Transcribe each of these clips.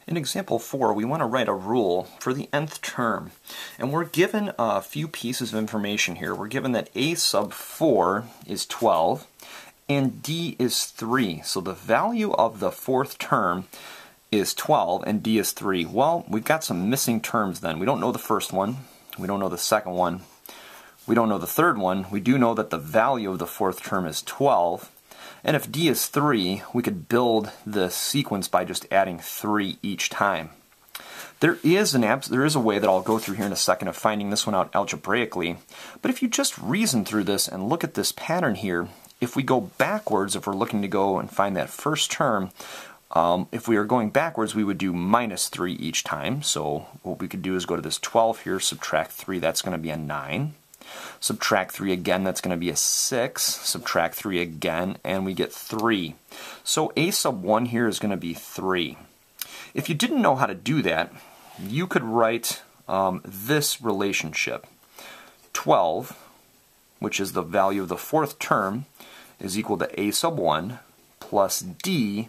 In example 4, we want to write a rule for the nth term. And we're given a few pieces of information here. We're given that a sub 4 is 12 and d is 3. So the value of the fourth term is 12 and d is 3. Well, we've got some missing terms then. We don't know the first one. We don't know the second one. We don't know the third one. We do know that the value of the fourth term is 12. And if d is 3, we could build the sequence by just adding 3 each time. There is a way that I'll go through here in a second of finding this one out algebraically. But if you just reason through this and look at this pattern here, if we go backwards, if we're looking to go and find that first term, if we are going backwards, we would do minus 3 each time. So what we could do is go to this 12 here, subtract 3, that's going to be a 9. Subtract 3 again, that's going to be a 6. Subtract 3 again, and we get 3. So a sub 1 here is going to be 3. If you didn't know how to do that, you could write this relationship. 12, which is the value of the fourth term, is equal to a sub 1 plus d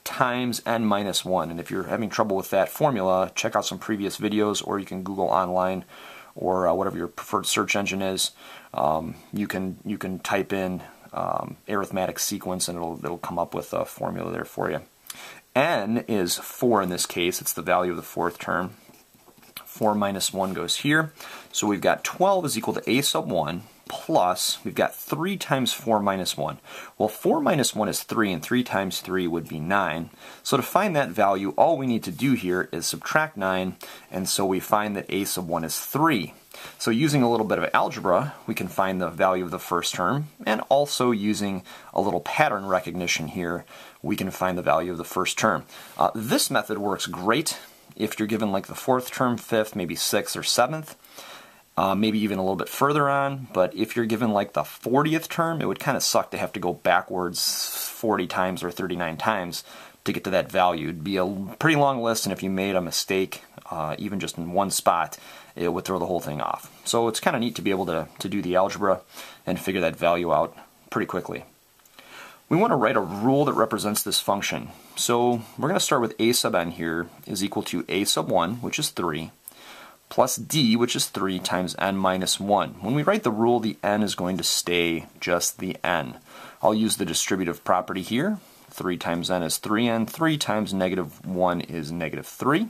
times n minus 1. And if you're having trouble with that formula, check out some previous videos, or you can Google online, or whatever your preferred search engine is. You can type in arithmetic sequence and it'll come up with a formula there for you. N is 4 in this case. It's the value of the fourth term. 4 minus 1 goes here. So we've got 12 is equal to a sub 1 plus, we've got 3 times 4 minus 1. Well, 4 minus 1 is 3, and 3 times 3 would be 9. So to find that value, all we need to do here is subtract 9, and so we find that a sub 1 is 3. So using a little bit of algebra, we can find the value of the first term, and also using a little pattern recognition here, we can find the value of the first term. This method works great if you're given like the fourth term, fifth, maybe sixth or seventh. Maybe even a little bit further on, but if you're given like the 40th term, it would kind of suck to have to go backwards 40 times or 39 times to get to that value. It'd be a pretty long list, and if you made a mistake, even just in one spot, it would throw the whole thing off. So it's kind of neat to be able to do the algebra and figure that value out pretty quickly. We want to write a rule that represents this function. So we're going to start with a sub n here is equal to a sub 1, which is 3, plus d, which is 3, times n minus 1. When we write the rule, the n is going to stay just the n. I'll use the distributive property here. 3 times n is 3n. 3 times negative 1 is negative 3.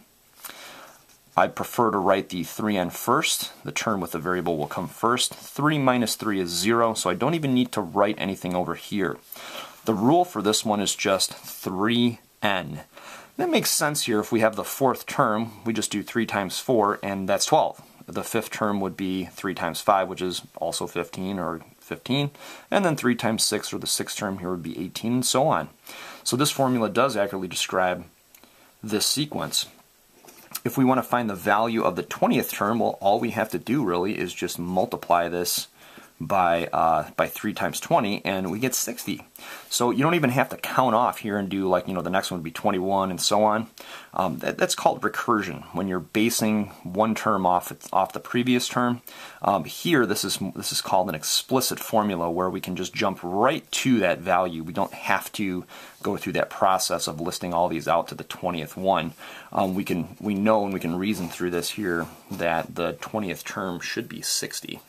I prefer to write the 3n first. The term with the variable will come first. 3 minus 3 is 0, so I don't even need to write anything over here. The rule for this one is just 3n. That makes sense here. If we have the fourth term, we just do 3 times 4, and that's 12. The fifth term would be 3 times 5, which is also 15, or 15. And then 3 times 6, or the sixth term here would be 18, and so on. So this formula does accurately describe this sequence. If we want to find the value of the 20th term, well, all we have to do really is just multiply this by 3 times 20, and we get 60. So you don't even have to count off here and do like, the next one would be 21 and so on. That's called recursion, when you're basing one term off the previous term. Here, this is called an explicit formula, where we can just jump right to that value. We don't have to go through that process of listing all these out to the 20th one. We know and we can reason through this here that the 20th term should be 60.